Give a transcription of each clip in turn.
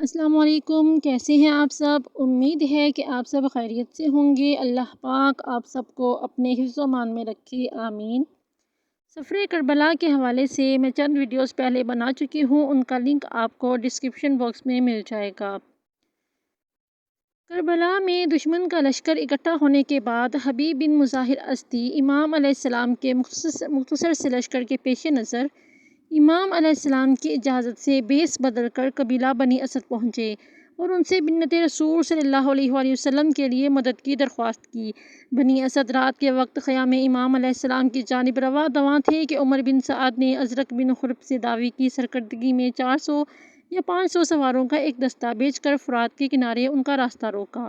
السلام علیکم، کیسے ہیں آپ سب؟ امید ہے کہ آپ سب خیریت سے ہوں گے۔ اللہ پاک آپ سب کو اپنے حفظ و امان میں رکھے، آمین۔ سفر کربلا کے حوالے سے میں چند ویڈیوز پہلے بنا چکی ہوں، ان کا لنک آپ کو ڈسکرپشن باکس میں مل جائے گا۔ کربلا میں دشمن کا لشکر اکٹھا ہونے کے بعد حبیب بن مظاہر ازدی امام علیہ السلام کے مختصر سے لشکر کے پیش نظر امام علیہ السلام کی اجازت سے بیس بدل کر قبیلہ بنی اسد پہنچے اور ان سے بنت رسول صلی اللہ علیہ وآلہ وسلم کے لیے مدد کی درخواست کی۔ بنی اسد رات کے وقت خیام امام علیہ السلام کی جانب رواں دواں تھے کہ عمر بن سعد نے ازرق بن خرب سے دعوی کی سرکردگی میں 400 یا 500 سواروں کا ایک دستہ بھیج کر فرات کے کنارے ان کا راستہ روکا۔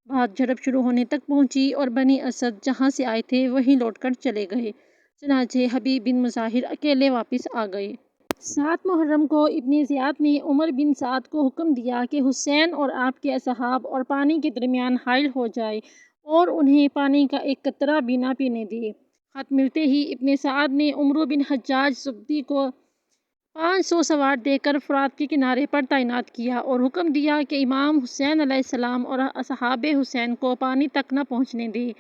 بات جھڑپ شروع ہونے تک پہنچی اور بنی اسد جہاں سے آئے تھے وہیں لوٹ کر چلے گئے۔ چنانچہ حبیب بن مظاہر اکیلے واپس آ گئے۔ 7 محرم کو ابن زیاد نے عمر بن سعد کو حکم دیا کہ حسین اور آپ کے اصحاب اور پانی کے درمیان حائل ہو جائے اور انہیں پانی کا ایک قطرہ بھی نہ پینے دے۔ خط ملتے ہی ابن سعد نے عمرو بن حجاج زبدی کو 500 سوار دے کر فرات کے کنارے پر تعینات کیا اور حکم دیا کہ امام حسین علیہ السلام اور اصحاب حسین کو پانی تک نہ پہنچنے دے۔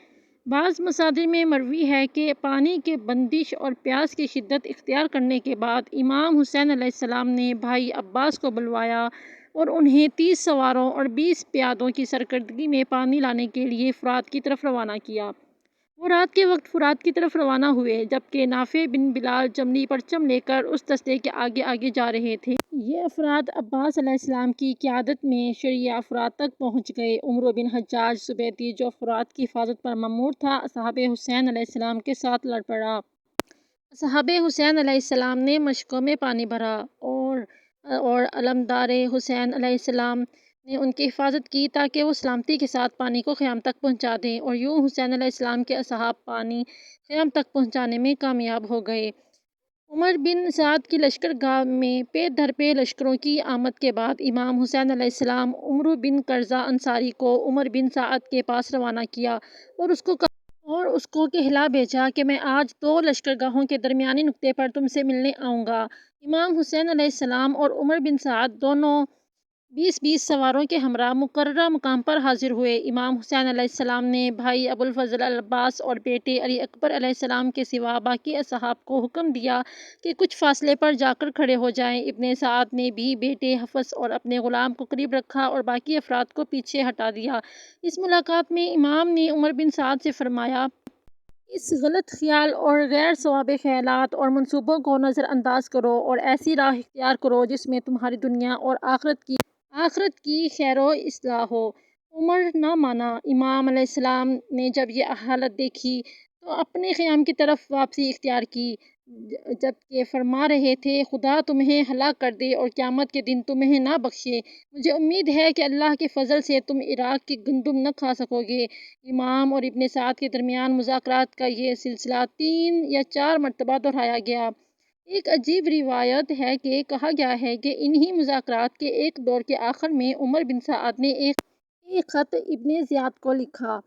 بعض مصادر میں مروی ہے کہ پانی کے بندش اور پیاس کی شدت اختیار کرنے کے بعد امام حسین علیہ السلام نے بھائی عباس کو بلوایا اور انہیں 30 سواروں اور 20 پیادوں کی سرکردگی میں پانی لانے کے لیے فرات کی طرف روانہ کیا۔ وہ رات کے وقت فرات کی طرف روانہ ہوئے جبکہ نافع بن بلال جملی پرچم لے کر اس دستے کے آگے آگے جا رہے تھے۔ یہ افراد عباس علیہ السلام کی قیادت میں شریعہ فرات تک پہنچ گئے۔ عمرو بن حجاج زبیدی جو فرات کی حفاظت پر مامور تھا اصحاب حسین علیہ السلام کے ساتھ لڑ پڑا۔ اصحاب حسین علیہ السلام نے مشکوں میں پانی بھرا اور علمدار حسین علیہ السلام نے ان کی حفاظت کی تاکہ وہ سلامتی کے ساتھ پانی کو خیام تک پہنچا دیں اور یوں حسین علیہ السلام کے اصحاب پانی خیام تک پہنچانے میں کامیاب ہو گئے۔ عمر بن سعد کی لشکر گاہ میں پے در پے لشکروں کی آمد کے بعد امام حسین علیہ السلام عمرو بن قرظہ انصاری کو عمر بن سعد کے پاس روانہ کیا اور اس کو کہلا بھیجا کہ میں آج 2 لشکرگاہوں کے درمیانی نقطے پر تم سے ملنے آؤں گا۔ امام حسین علیہ السلام اور عمر بن سعد دونوں 20-20 سواروں کے ہمراہ مقررہ مقام پر حاضر ہوئے۔ امام حسین علیہ السلام نے بھائی ابوالفضل العباس اور بیٹے علی اکبر علیہ السلام کے سوا باقی اصحاب کو حکم دیا کہ کچھ فاصلے پر جا کر کھڑے ہو جائیں۔ ابن سعد نے بھی بیٹے حفص اور اپنے غلام کو قریب رکھا اور باقی افراد کو پیچھے ہٹا دیا۔ اس ملاقات میں امام نے عمر بن سعد سے فرمایا، اس غلط خیال اور غیر صواب خیالات اور منصوبوں کو نظر انداز کرو اور ایسی راہ اختیار کرو جس میں تمہاری دنیا اور آخرت کی خیر و اصلاح ہو۔ عمر نہ مانا۔ امام علیہ السلام نے جب یہ حالت دیکھی تو اپنے خیام کی طرف واپسی اختیار کی جبکہ فرما رہے تھے، خدا تمہیں ہلاک کر دے اور قیامت کے دن تمہیں نہ بخشے۔ مجھے امید ہے کہ اللہ کے فضل سے تم عراق کی گندم نہ کھا سکو گے۔ امام اور ابن سعد کے درمیان مذاکرات کا یہ سلسلہ 3 یا 4 مرتبہ دہرایا گیا۔ ایک عجیب روایت ہے کہ کہا گیا ہے کہ انہی مذاکرات کے ایک دور کے آخر میں عمر بن سعد نے ایک خط ابن زیاد کو لکھا۔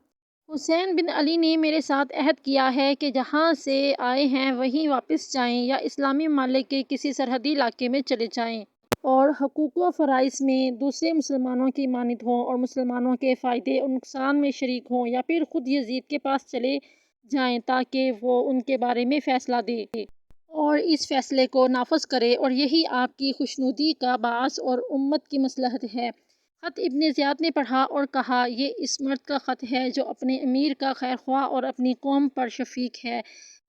حسین بن علی نے میرے ساتھ عہد کیا ہے کہ جہاں سے آئے ہیں وہیں واپس جائیں یا اسلامی ممالک کے کسی سرحدی علاقے میں چلے جائیں اور حقوق و فرائض میں دوسرے مسلمانوں کی مانند ہوں اور مسلمانوں کے فائدے اور نقصان میں شریک ہوں یا پھر خود یزید کے پاس چلے جائیں تاکہ وہ ان کے بارے میں فیصلہ دے اور اس فیصلے کو نافذ کرے اور یہی آپ کی خوشنودی کا باعث اور امت کی مصلحت ہے۔ خط ابن زیاد نے پڑھا اور کہا، یہ اس مرد کا خط ہے جو اپنے امیر کا خیرخواہ اور اپنی قوم پر شفیق ہے۔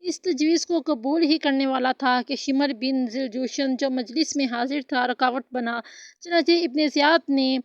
اس تجویز کو قبول ہی کرنے والا تھا کہ شمر بن ذوالجوشن جو مجلس میں حاضر تھا رکاوٹ بنا۔ چنانچہ ابن زیاد نے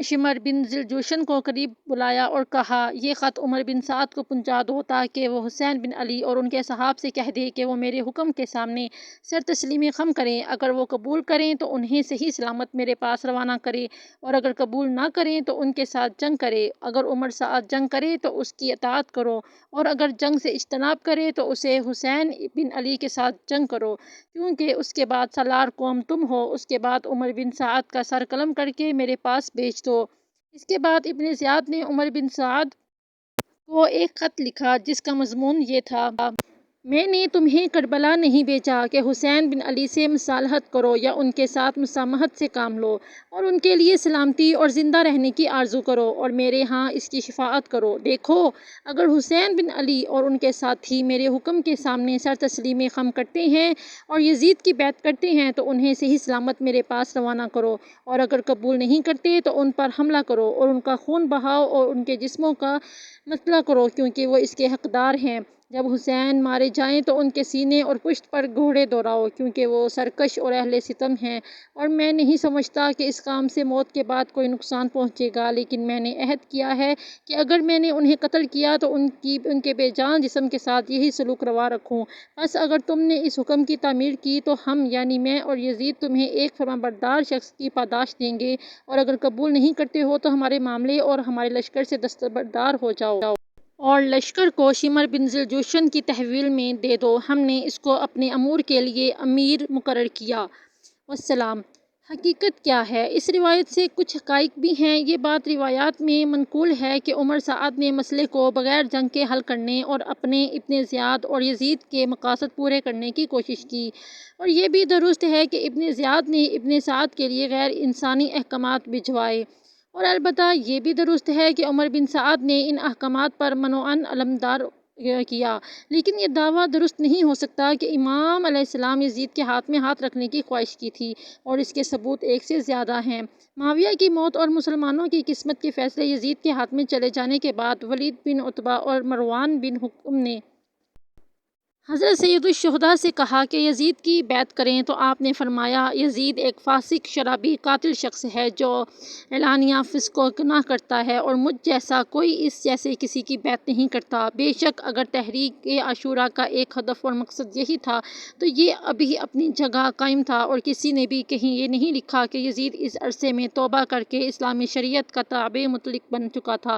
شمر بن ذوالجوشن کو قریب بلایا اور کہا، یہ خط عمر بن سعد کو پہنچا دو تاکہ وہ حسین بن علی اور ان کے اصحاب سے کہہ دے کہ وہ میرے حکم کے سامنے سر تسلیمی خم کریں۔ اگر وہ قبول کریں تو انہیں صحیح سلامت میرے پاس روانہ کرے اور اگر قبول نہ کریں تو ان کے ساتھ جنگ کرے۔ اگر عمر سعد جنگ کرے تو اس کی اطاعت کرو اور اگر جنگ سے اجتناب کرے تو اسے حسین بن علی کے ساتھ جنگ کرو کیونکہ اس کے بعد سالار قوم تم ہو۔ اس کے بعد عمر بن سعد کا سر قلم کر کے میرے پاس بھیج دو۔ اس کے بعد ابن زیاد نے عمر بن سعد کو ایک خط لکھا جس کا مضمون یہ تھا، میں نے تمہیں کربلا نہیں بھیجا کہ حسین بن علی سے مصالحت کرو یا ان کے ساتھ مسامحت سے کام لو اور ان کے لیے سلامتی اور زندہ رہنے کی آرزو کرو اور میرے ہاں اس کی شفاعت کرو۔ دیکھو، اگر حسین بن علی اور ان کے ساتھی میرے حکم کے سامنے سر تسلیم خم کرتے ہیں اور یزید کی بیعت کرتے ہیں تو انہیں صحیح سلامت میرے پاس روانہ کرو، اور اگر قبول نہیں کرتے تو ان پر حملہ کرو اور ان کا خون بہاؤ اور ان کے جسموں کا مسئلہ کرو، کیونکہ وہ اس کے حقدار ہیں۔ جب حسین مارے جائیں تو ان کے سینے اور پشت پر گھوڑے دوڑاؤ، کیونکہ وہ سرکش اور اہل ستم ہیں، اور میں نہیں سمجھتا کہ اس کام سے موت کے بعد کوئی نقصان پہنچے گا، لیکن میں نے عہد کیا ہے کہ اگر میں نے انہیں قتل کیا تو ان کے بے جان جسم کے ساتھ یہی سلوک روا رکھوں۔ بس اگر تم نے اس حکم کی تعمیر کی تو ہم یعنی میں اور یزید تمہیں ایک فرمانبردار شخص کی پاداش دیں گے، اور اگر قبول نہیں کرتے ہو تو ہمارے معاملے اور ہمارے لشکر سے دستبردار ہو جاؤ اور لشکر کو شمر بن ذوالجوشن کی تحویل میں دے دو۔ ہم نے اس کو اپنے امور کے لیے امیر مقرر کیا۔ والسلام۔ حقیقت کیا ہے؟ اس روایت سے کچھ حقائق بھی ہیں۔ یہ بات روایات میں منقول ہے کہ عمر سعد نے مسئلے کو بغیر جنگ کے حل کرنے اور اپنے ابن زیاد اور یزید کے مقاصد پورے کرنے کی کوشش کی، اور یہ بھی درست ہے کہ ابن زیاد نے ابن سعد کے لیے غیر انسانی احکامات بھجوائے، اور البتہ یہ بھی درست ہے کہ عمر بن سعد نے ان احکامات پر منوعاً علمبردار کیا، لیکن یہ دعویٰ درست نہیں ہو سکتا کہ امام علیہ السلام یزید کے ہاتھ میں ہاتھ رکھنے کی خواہش کی تھی، اور اس کے ثبوت ایک سے زیادہ ہیں۔ معاویہ کی موت اور مسلمانوں کی قسمت کے فیصلے یزید کے ہاتھ میں چلے جانے کے بعد ولید بن عتبہ اور مروان بن حکم نے حضرت سید الشہداء سے کہا کہ یزید کی بیعت کریں، تو آپ نے فرمایا، یزید ایک فاسق، شرابی، قاتل شخص ہے جو اعلانیہ فسق و گناہ کرتا ہے، اور مجھ جیسا کوئی اس جیسے کسی کی بیعت نہیں کرتا۔ بے شک اگر تحریک عاشورہ کا ایک ہدف اور مقصد یہی تھا تو یہ ابھی اپنی جگہ قائم تھا، اور کسی نے بھی کہیں یہ نہیں لکھا کہ یزید اس عرصے میں توبہ کر کے اسلامی شریعت کا تابع مطلق بن چکا تھا۔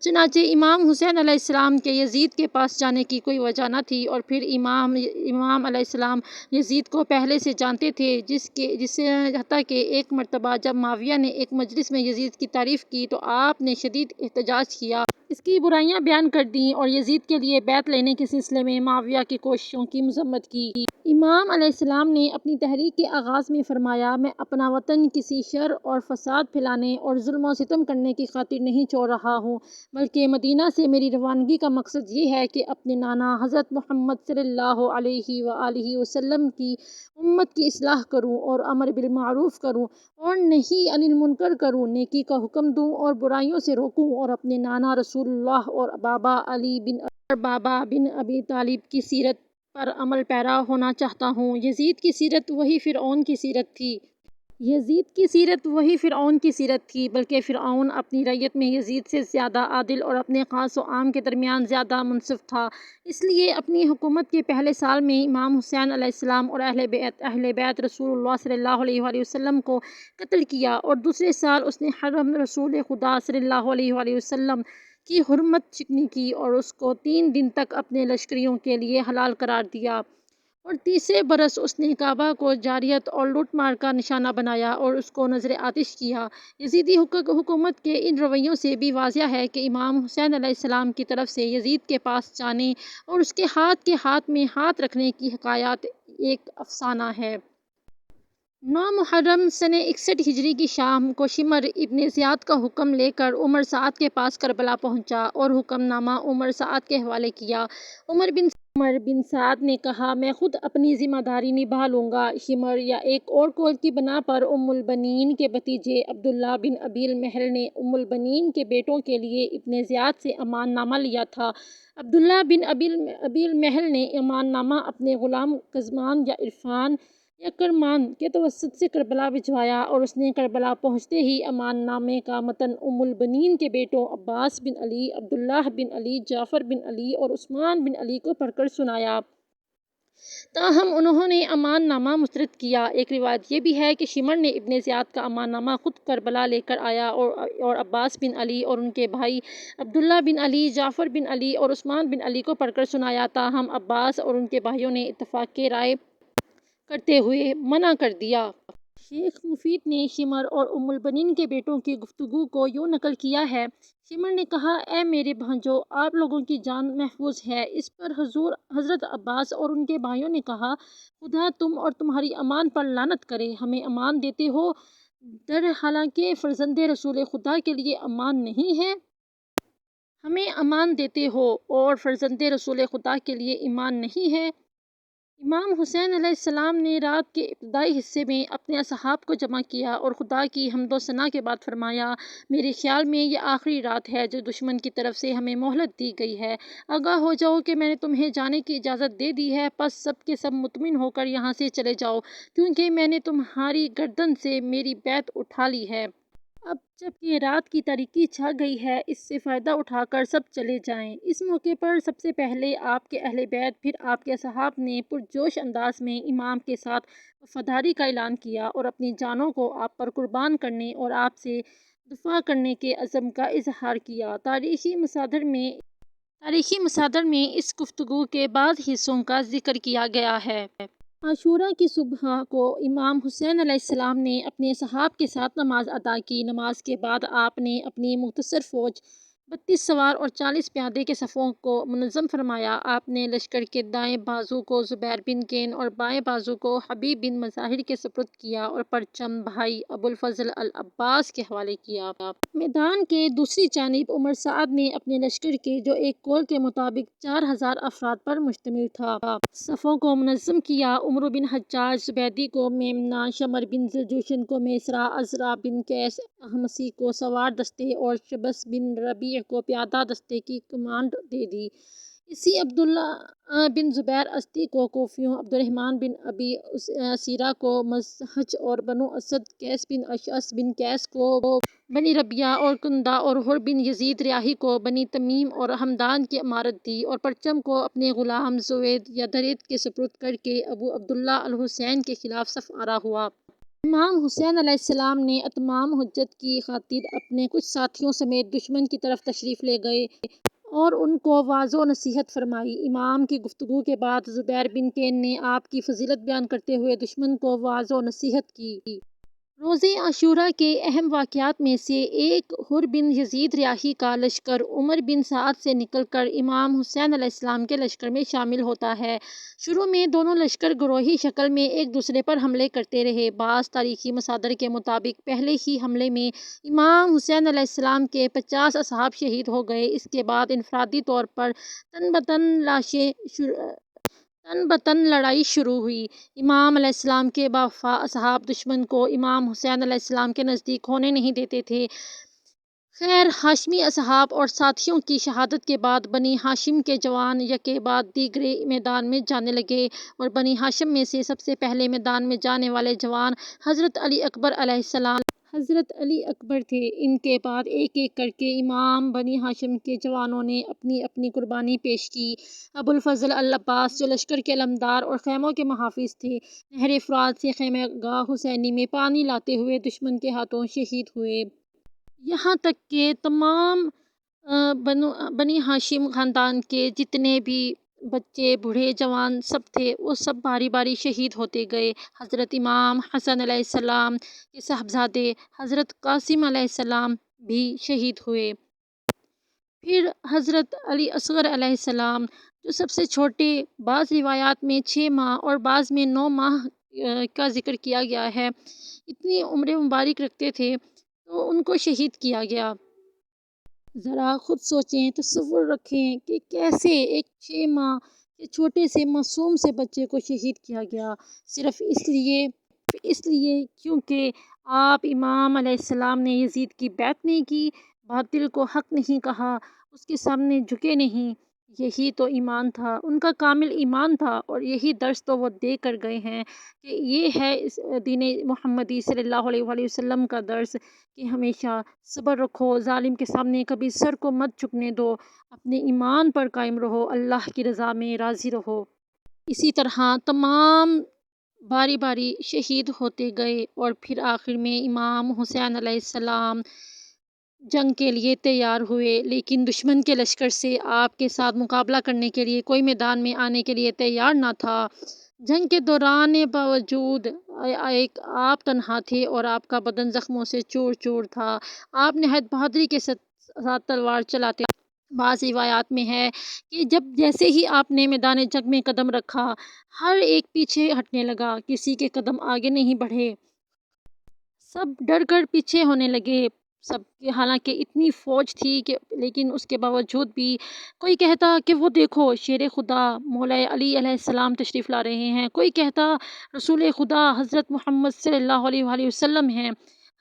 چنانچہ امام حسین علیہ السلام کے یزید کے پاس جانے کی کوئی وجہ نہ تھی، اور پھر امام علیہ السلام یزید کو پہلے سے جانتے تھے، جسے حتیٰ کہ ایک مرتبہ جب معاویہ نے ایک مجلس میں یزید کی تعریف کی تو آپ نے شدید احتجاج کیا، اس کی برائیاں بیان کر دیں، اور یزید کے لیے بیعت لینے کے سلسلے میں معاویہ کی کوششوں کی مذمت کی۔ امام علیہ السلام نے اپنی تحریک کے آغاز میں فرمایا، میں اپنا وطن کسی شر اور فساد پھیلانے اور ظلم و ستم کرنے کی خاطر نہیں چھوڑ رہا ہوں، بلکہ مدینہ سے میری روانگی کا مقصد یہ ہے کہ اپنے نانا حضرت محمد صلی اللہ علیہ وآلہ وسلم کی امت کی اصلاح کروں اور امر بالمعروف کروں اور نہی عن المنکر کروں، نیکی کا حکم دوں اور برائیوں سے روکوں، اور اپنے نانا رسول اللہ اور بابا بن ابی طالب کی سیرت پر عمل پیرا ہونا چاہتا ہوں۔ یزید کی سیرت وہی فرعون کی سیرت تھی، بلکہ فرعون اپنی رعیت میں یزید سے زیادہ عادل اور اپنے خاص و عام کے درمیان زیادہ منصف تھا۔ اس لیے اپنی حکومت کے پہلے سال میں امام حسین علیہ السلام اور اہل بیت رسول اللہ صلی اللہ علیہ وآلہ وسلم کو قتل کیا، اور دوسرے سال اس نے حرم رسول خدا صلی اللہ علیہ وآلہ وسلم کی حرمت شکنی کی اور اس کو 3 دن تک اپنے لشکریوں کے لیے حلال قرار دیا، اور تیسرے برس اس نے کعبہ کو جارحیت اور لوٹ مار کا نشانہ بنایا اور اس کو نذر آتش کیا۔ یزیدی حکومت کے ان رویوں سے بھی واضح ہے کہ امام حسین علیہ السلام کی طرف سے یزید کے پاس جانے اور اس کے ہاتھ میں ہاتھ رکھنے کی حکایات ایک افسانہ ہے۔ 9 محرم سنہ 61 ہجری کی شام کو شمر ابن زیاد کا حکم لے کر عمر سعد کے پاس کربلا پہنچا اور حکم نامہ عمر سعد کے حوالے کیا۔ عمر بن سعد نے کہا، میں خود اپنی ذمہ داری نبھا لوں گا۔ شمر یا ایک اور قول کی بنا پر ام البنین کے بھتیجے عبداللہ بن ابی المہل نے ام البنین کے بیٹوں کے لیے ابن زیاد سے امان نامہ لیا تھا۔ عبداللہ بن ابی المہل نے امان نامہ اپنے غلام کظمان یا عرفان یا کرمان کے توسط سے کربلا بھجوایا، اور اس نے کربلا پہنچتے ہی امان نامے کا متن ام البنین کے بیٹوں عباس بن علی، عبداللہ بن علی، جعفر بن علی اور عثمان بن علی کو پڑھ کر سنایا۔ تاہم انہوں نے امان نامہ مسترد کیا۔ ایک روایت یہ بھی ہے کہ شمر نے ابن زیاد کا امان نامہ خود کربلا لے کر آیا اور عباس بن علی اور ان کے بھائی عبداللہ بن علی، جعفر بن علی اور عثمان بن علی کو پڑھ کر سنایا، تاہم عباس اور ان کے بھائیوں نے اتفاق رائے کرتے ہوئے منع کر دیا۔ شیخ مفید نے شمر اور ام البنین کے بیٹوں کی گفتگو کو یوں نقل کیا ہے۔ شمر نے کہا، اے میرے بھانجو، آپ لوگوں کی جان محفوظ ہے۔ اس پر حضرت عباس اور ان کے بھائیوں نے کہا، خدا تم اور تمہاری امان پر لعنت کرے، ہمیں امان دیتے ہو، در حالانکہ فرزند رسول خدا کے لیے امان نہیں ہے۔ ہمیں امان دیتے ہو اور فرزند رسول خدا کے لیے ایمان نہیں ہے۔ امام حسین علیہ السلام نے رات کے ابتدائی حصے میں اپنے اصحاب کو جمع کیا اور خدا کی حمد و ثنا کے بعد فرمایا، میرے خیال میں یہ آخری رات ہے جو دشمن کی طرف سے ہمیں مہلت دی گئی ہے۔ آگاہ ہو جاؤ کہ میں نے تمہیں جانے کی اجازت دے دی ہے، پس سب کے سب مطمئن ہو کر یہاں سے چلے جاؤ، کیونکہ میں نے تمہاری گردن سے میری بیعت اٹھا لی ہے۔ اب جب یہ رات کی تاریکی چھا گئی ہے، اس سے فائدہ اٹھا کر سب چلے جائیں۔ اس موقع پر سب سے پہلے آپ کے اہل بیت پھر آپ کے اصحاب نے پرجوش انداز میں امام کے ساتھ وفاداری کا اعلان کیا اور اپنی جانوں کو آپ پر قربان کرنے اور آپ سے دفاع کرنے کے عزم کا اظہار کیا۔ تاریخی مصادر میں اس گفتگو کے بعض حصوں کا ذکر کیا گیا ہے۔ عاشوراء کی صبح کو امام حسین علیہ السلام نے اپنے اصحاب کے ساتھ نماز ادا کی۔ نماز کے بعد آپ نے اپنی مختصر فوج 32 سوار اور 40 پیادے کے صفوں کو منظم فرمایا۔ آپ نے لشکر کے دائیں بازو کو زبیر بن کین اور بائیں بازو کو حبیب بن مظاہر کے سپرد کیا اور پرچم بھائی ابو الفضل العباس کے حوالے کیا۔ میدان کے دوسری جانب عمر سعد نے اپنے لشکر کے جو ایک قول کے مطابق 4000 افراد پر مشتمل تھا، صفوں کو منظم کیا۔ عمرو بن حجاج زبیدی کو میمنہ، شمر بن ذوالجوشن کو میسرہ، عزرہ بن قیس احمسی کو سوار دستے اور شبس بن ربیع کو پیادہ دستے کی کمانڈ دے دی۔ اسی عبداللہ بن زبیر ازدی کو کوفیوں، عبدالرحمن بن ابی اسیرہ کو مزہج اور بنو اسد، قیس بن اشعث بن قیس کو بنی ربیعہ اور کندہ اور حر بن یزید ریاحی کو بنی تمیم اور ہمدان کی امارت دی اور پرچم کو اپنے غلام زوید یا درید کے سپرد کر کے ابو عبداللہ الحسین کے خلاف صف آرا ہوا۔ امام حسین علیہ السلام نے اتمام حجت کی خاطر اپنے کچھ ساتھیوں سمیت دشمن کی طرف تشریف لے گئے اور ان کو وعظ و نصیحت فرمائی۔ امام کی گفتگو کے بعد زبیر بن کین نے آپ کی فضیلت بیان کرتے ہوئے دشمن کو وعظ و نصیحت کی۔ روز عاشوراء کے اہم واقعات میں سے ایک حر بن یزید ریاحی کا لشکر عمر بن سعد سے نکل کر امام حسین علیہ السلام کے لشکر میں شامل ہوتا ہے۔ شروع میں دونوں لشکر گروہی شکل میں ایک دوسرے پر حملے کرتے رہے۔ بعض تاریخی مصادر کے مطابق پہلے ہی حملے میں امام حسین علیہ السلام کے 50 اصحاب شہید ہو گئے۔ اس کے بعد انفرادی طور پر تن بتن لڑائی شروع ہوئی۔ امام علیہ السلام کے باوفا اصحاب دشمن کو امام حسین علیہ السلام کے نزدیک ہونے نہیں دیتے تھے۔ خیر، ہاشمی اصحاب اور ساتھیوں کی شہادت کے بعد بنی ہاشم کے جوان یکے بعد دیگرے میدان میں جانے لگے اور بنی ہاشم میں سے سب سے پہلے میدان میں جانے والے جوان حضرت علی اکبر علیہ السلام تھے۔ ان کے بعد ایک ایک کر کے امام بنی ہاشم کے جوانوں نے اپنی اپنی قربانی پیش کی۔ ابو الفضل العباس جو لشکر کے علمدار اور خیموں کے محافظ تھے، نہر فرات سے خیمہ گاہ حسینی میں پانی لاتے ہوئے دشمن کے ہاتھوں شہید ہوئے۔ یہاں تک کہ تمام بنی ہاشم خاندان کے جتنے بھی بچے، بوڑھے، جوان سب تھے، وہ سب باری باری شہید ہوتے گئے۔ حضرت امام حسن علیہ السلام کے صاحبزادے حضرت قاسم علیہ السلام بھی شہید ہوئے۔ پھر حضرت علی اصغر علیہ السلام جو سب سے چھوٹے، بعض روایات میں 6 ماہ اور بعض میں 9 ماہ کا ذکر کیا گیا ہے، اتنی عمر مبارک رکھتے تھے، تو ان کو شہید کیا گیا۔ ذرا خود سوچیں، تصور رکھیں کہ کیسے ایک 6 ماہ کے چھوٹے سے معصوم سے بچے کو شہید کیا گیا، صرف اس لیے کیونکہ آپ امام علیہ السلام نے یزید کی بیعت نہیں کی، باطل کو حق نہیں کہا، اس کے سامنے جھکے نہیں۔ یہی تو ایمان تھا، ان کا کامل ایمان تھا، اور یہی درس تو وہ دے کر گئے ہیں کہ یہ ہے اس دین محمدی صلی اللہ علیہ وآلہ وسلم کا درس کہ ہمیشہ صبر رکھو، ظالم کے سامنے کبھی سر کو مت جھکنے دو، اپنے ایمان پر قائم رہو، اللہ کی رضا میں راضی رہو۔ اسی طرح تمام باری باری شہید ہوتے گئے اور پھر آخر میں امام حسین علیہ السلام جنگ کے لیے تیار ہوئے، لیکن دشمن کے لشکر سے آپ کے ساتھ مقابلہ کرنے کے لیے کوئی میدان میں آنے کے لیے تیار نہ تھا۔ جنگ کے دوران باوجود ایک آپ تنہا تھے اور آپ کا بدن زخموں سے چور چور تھا۔ آپ نہایت بہادری کے ساتھ تلوار چلاتے۔ بعض روایات میں ہے کہ جیسے ہی آپ نے میدان جنگ میں قدم رکھا، ہر ایک پیچھے ہٹنے لگا، کسی کے قدم آگے نہیں بڑھے، سب ڈر کر پیچھے ہونے لگے۔ سب کے حالانکہ اتنی فوج تھی کہ لیکن اس کے باوجود بھی کوئی کہتا کہ وہ دیکھو شیر خدا مولا علی علیہ السلام تشریف لا رہے ہیں، کوئی کہتا رسول خدا حضرت محمد صلی اللہ علیہ وآلہ وسلم ہیں۔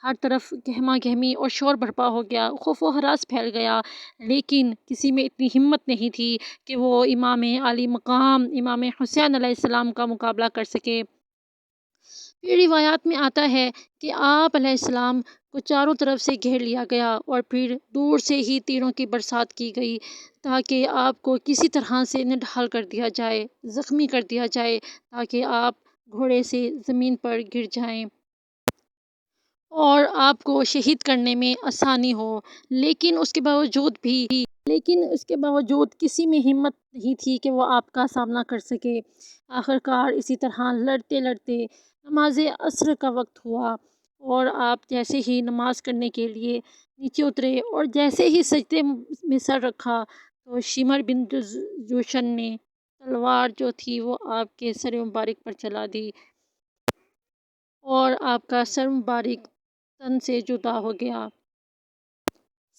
ہر طرف گہما گہمی اور شور برپا ہو گیا، خوف و ہراس پھیل گیا، لیکن کسی میں اتنی ہمت نہیں تھی کہ وہ امام عالی مقام امام حسین علیہ السلام کا مقابلہ کر سکے۔ پھر روایات میں آتا ہے کہ آپ علیہ السلام کو چاروں طرف سے گھیر لیا گیا اور پھر دور سے ہی تیروں کی برسات کی گئی تاکہ آپ کو کسی طرح سے نڈھال کر دیا جائے، زخمی کر دیا جائے تاکہ آپ گھوڑے سے زمین پر گر جائیں اور آپ کو شہید کرنے میں آسانی ہو۔ لیکن اس کے باوجود کسی میں ہمت نہیں تھی کہ وہ آپ کا سامنا کر سکے۔ آخرکار اسی طرح لڑتے لڑتے نماز عصر کا وقت ہوا اور آپ جیسے ہی نماز کرنے کے لیے نیچے اترے اور جیسے ہی سجدے میں سر رکھا تو شمر بن جوشن نے تلوار جو تھی وہ آپ کے سر مبارک پر چلا دی اور آپ کا سر مبارک تن سے جدا ہو گیا۔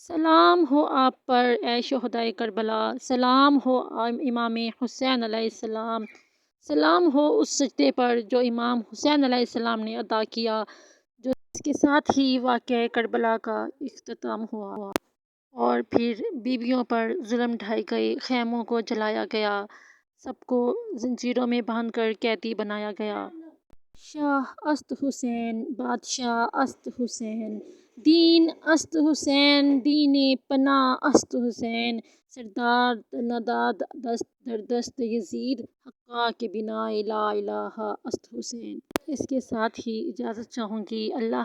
سلام ہو آپ پر اے شہدائے کربلا، سلام ہو امام حسین علیہ السلام، سلام ہو اس سجدے پر جو امام حسین علیہ السلام نے ادا کیا، جو اس کے ساتھ ہی واقعہ کربلا کا اختتام ہوا اور پھر بیویوں پر ظلم ڈھائے گئے، خیموں کو جلایا گیا، سب کو زنجیروں میں باندھ کر قیدی بنایا گیا۔ شاہ است حسین، بادشاہ است حسین، دین است حسین، دین پناہ است حسین، سردار نداد دست در دست یزید، حقہ کے بنا لا الہ است حسین۔ اس کے ساتھ ہی اجازت چاہوں گی۔ اللہ